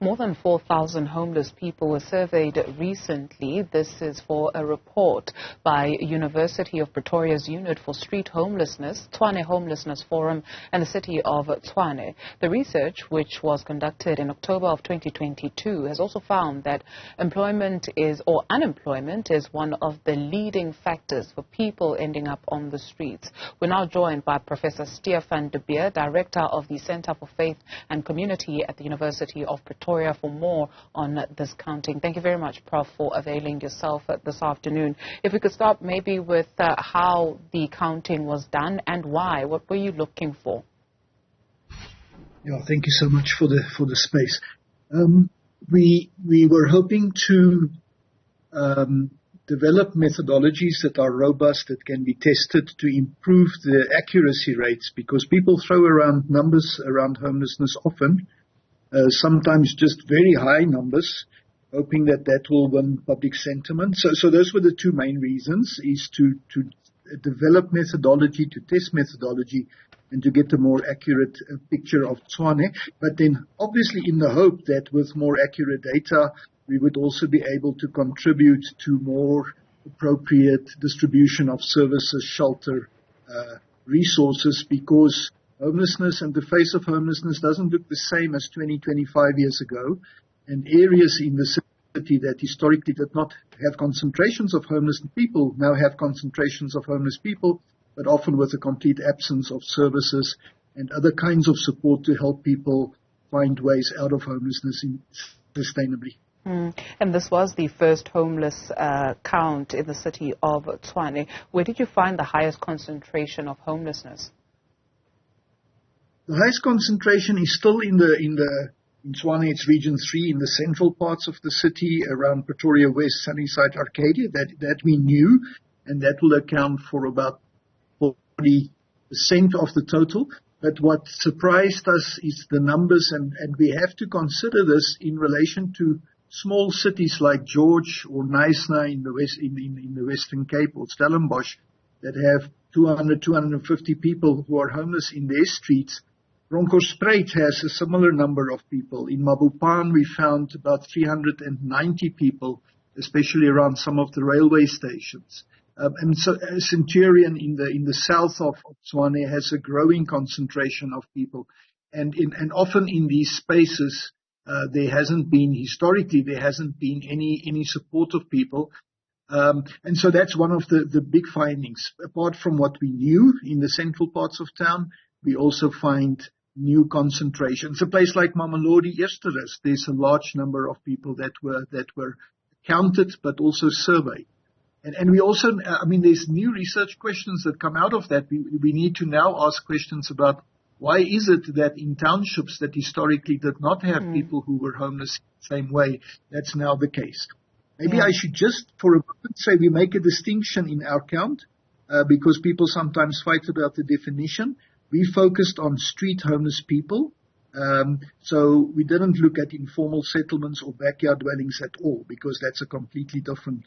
More than 4,000 homeless people were surveyed recently. This is for a report by University of Pretoria's Unit for Street Homelessness, Tshwane Homelessness Forum, and the City of Tshwane. The research, which was conducted in October of 2022, has also found that unemployment is one of the leading factors for people ending up on the streets. We're now joined by Professor Stephan de Beer, Director of the Center for Faith and Community at the University of Pretoria, for more on this counting. Thank you very much, Prof, for availing yourself this afternoon. If we could start maybe with how the counting was done and why. What were you looking for? Yeah, thank you so much for the space. We were hoping to develop methodologies that are robust, that can be tested to improve the accuracy rates, because people throw around numbers around homelessness often, sometimes just very high numbers, hoping that will win public sentiment. So those were the two main reasons, is to develop methodology, to test methodology, and to get a more accurate picture of Tshwane. But then obviously in the hope that with more accurate data, we would also be able to contribute to more appropriate distribution of services, shelter, resources, because homelessness and the face of homelessness doesn't look the same as 20, 25 years ago. And areas in the city that historically did not have concentrations of homeless people now have concentrations of homeless people, but often with a complete absence of services and other kinds of support to help people find ways out of homelessness sustainably. And this was the first homeless count in the city of Tshwane. Where did you find the highest concentration of homelessness? The highest concentration is still in Tshwane. It's Region 3, in the central parts of the city, around Pretoria West, Sunnyside, Arcadia, that we knew, and that will account for about 40% of the total. But what surprised us is the numbers, and we have to consider this in relation to small cities like George or Knysna in the Western Cape, or Stellenbosch, that have 200, 250 people who are homeless in their streets. Bronkhorstspruit has a similar number of people. In Mabopane, we found about 390 people, especially around some of the railway stations. And so Centurion in the south of Tshwane has a growing concentration of people. And often in these spaces, historically, there hasn't been any support of people. And so that's one of the big findings. Apart from what we knew in the central parts of town, we also find new concentrations. A place like Mamelodi, Eersterus, there's a large number of people that were counted, but also surveyed. And we also, there's new research questions that come out of that. We need to now ask questions about why is it that in townships that historically did not have people who were homeless the same way, that's now the case. Maybe I should just for a moment say we make a distinction in our count, because people sometimes fight about the definition. We focused on street homeless people. So we didn't look at informal settlements or backyard dwellings at all, because that's a completely different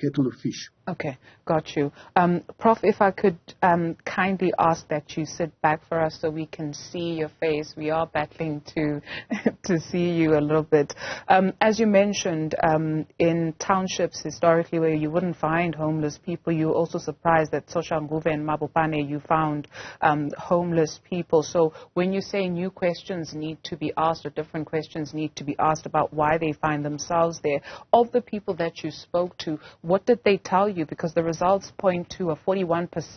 kettle of fish. Okay, got you. Prof, if I could kindly ask that you sit back for us so we can see your face. We are battling to see you a little bit. As you mentioned, in townships historically where you wouldn't find homeless people, you were also surprised that Soshanguve and Mabopane you found homeless people. So when you say new questions need to be asked, or different questions need to be asked about why they find themselves there, of the people that you spoke to, what did they tell you? Because the results point to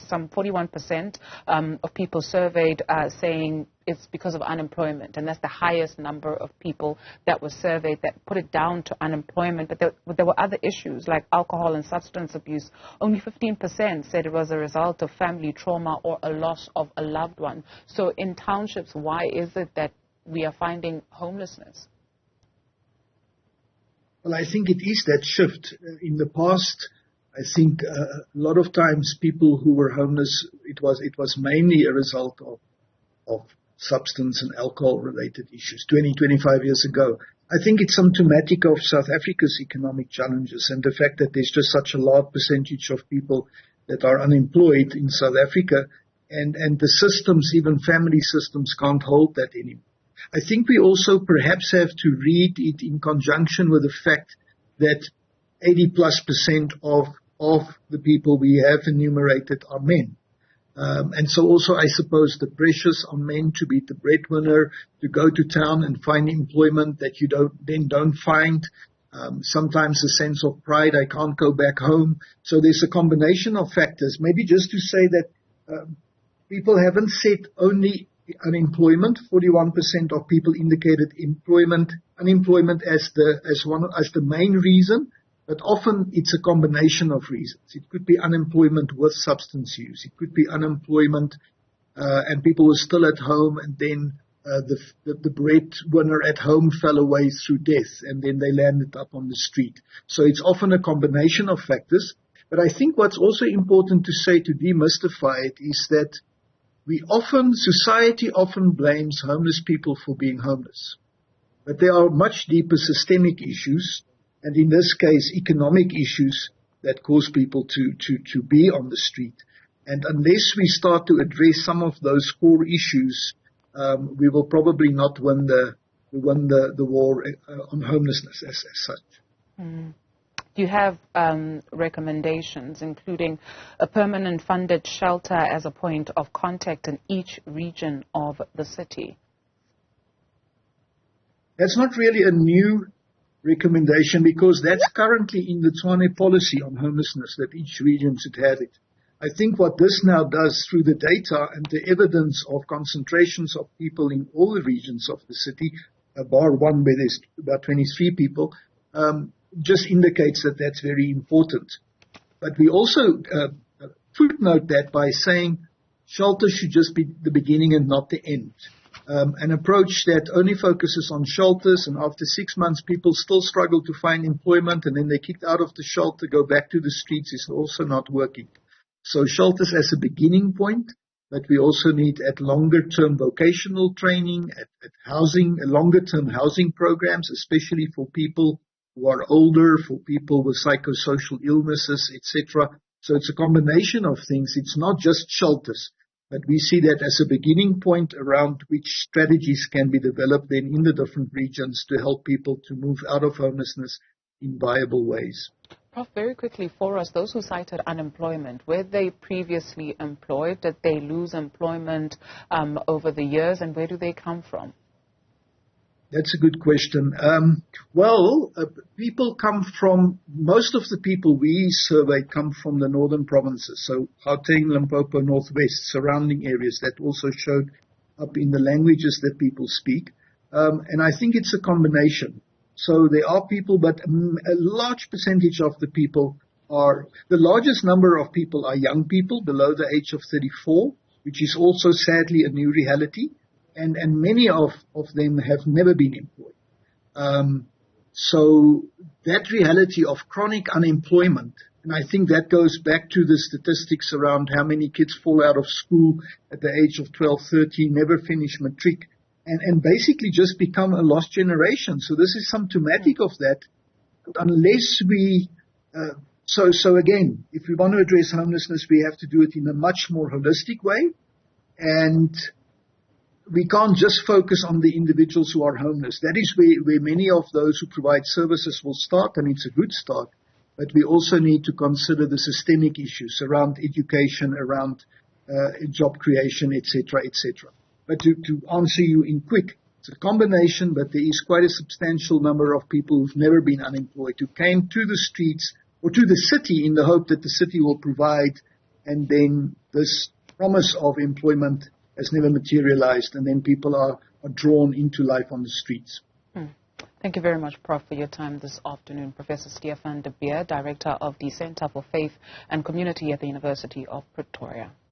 some 41% of people surveyed saying it's because of unemployment, and that's the highest number of people that were surveyed that put it down to unemployment. But there were other issues like alcohol and substance abuse. Only 15% said it was a result of family trauma or a loss of a loved one. So in townships, why is it that we are finding homelessness? Well, I think it is that shift. In the past, I think a lot of times people who were homeless, it was mainly a result of substance and alcohol related issues 20, 25 years ago. I think it's symptomatic of South Africa's economic challenges and the fact that there's just such a large percentage of people that are unemployed in South Africa, and the systems, even family systems, can't hold that anymore. I think we also perhaps have to read it in conjunction with the fact that 80+% of the people we have enumerated are men. And so also I suppose the pressures on men to be the breadwinner, to go to town and find employment that you don't find. Sometimes a sense of pride, I can't go back home. So there's a combination of factors. Maybe just to say that people haven't said only unemployment. 41% of people indicated unemployment as the main reason. But often it's a combination of reasons. It could be unemployment with substance use. It could be unemployment and people were still at home, and then the breadwinner at home fell away through death, and then they landed up on the street. So it's often a combination of factors. But I think what's also important to say to demystify it is that society often blames homeless people for being homeless. But there are much deeper systemic issues, and in this case, economic issues that cause people to be on the street. And unless we start to address some of those core issues, we will probably not win the war on homelessness as such. Mm. Do you have recommendations, including a permanent funded shelter as a point of contact in each region of the city? That's not really a new recommendation, because that's currently in the Tshwane policy on homelessness, that each region should have it. I think what this now does through the data and the evidence of concentrations of people in all the regions of the city, bar one where there's about 23 people, just indicates that that's very important. But we also footnote that by saying shelter should just be the beginning and not the end. An approach that only focuses on shelters, and after 6 months people still struggle to find employment, and then they're kicked out of the shelter, go back to the streets, is also not working. So shelters as a beginning point, but we also need at longer-term vocational training, at housing, longer-term housing programs, especially for people who are older, for people with psychosocial illnesses, etc. So it's a combination of things. It's not just shelters. But we see that as a beginning point around which strategies can be developed then in the different regions to help people to move out of homelessness in viable ways. Prof, very quickly for us, those who cited unemployment, were they previously employed? Did they lose employment over the years, and where do they come from? That's a good question. People come from, most of the people we surveyed come from the northern provinces, so Gauteng, Limpopo, Northwest, surrounding areas that also showed up in the languages that people speak. And I think it's a combination. So there are people, but a large percentage of the people the largest number of people are young people below the age of 34, which is also sadly a new reality. And many of them have never been employed. So that reality of chronic unemployment, and I think that goes back to the statistics around how many kids fall out of school at the age of 12, 13, never finish matric, and basically just become a lost generation. So this is symptomatic of that. Unless we, so again, if we want to address homelessness, we have to do it in a much more holistic way, and we can't just focus on the individuals who are homeless. That is where many of those who provide services will start, and it's a good start. But we also need to consider the systemic issues around education, around job creation, etc., etc. But to answer you in quick, it's a combination, but there is quite a substantial number of people who've never been unemployed, who came to the streets or to the city in the hope that the city will provide, and then this promise of employment has never materialized, and then people are drawn into life on the streets. Thank you very much, Prof, for your time this afternoon. Professor Stephan de Beer, Director of the Center for Faith and Community at the University of Pretoria.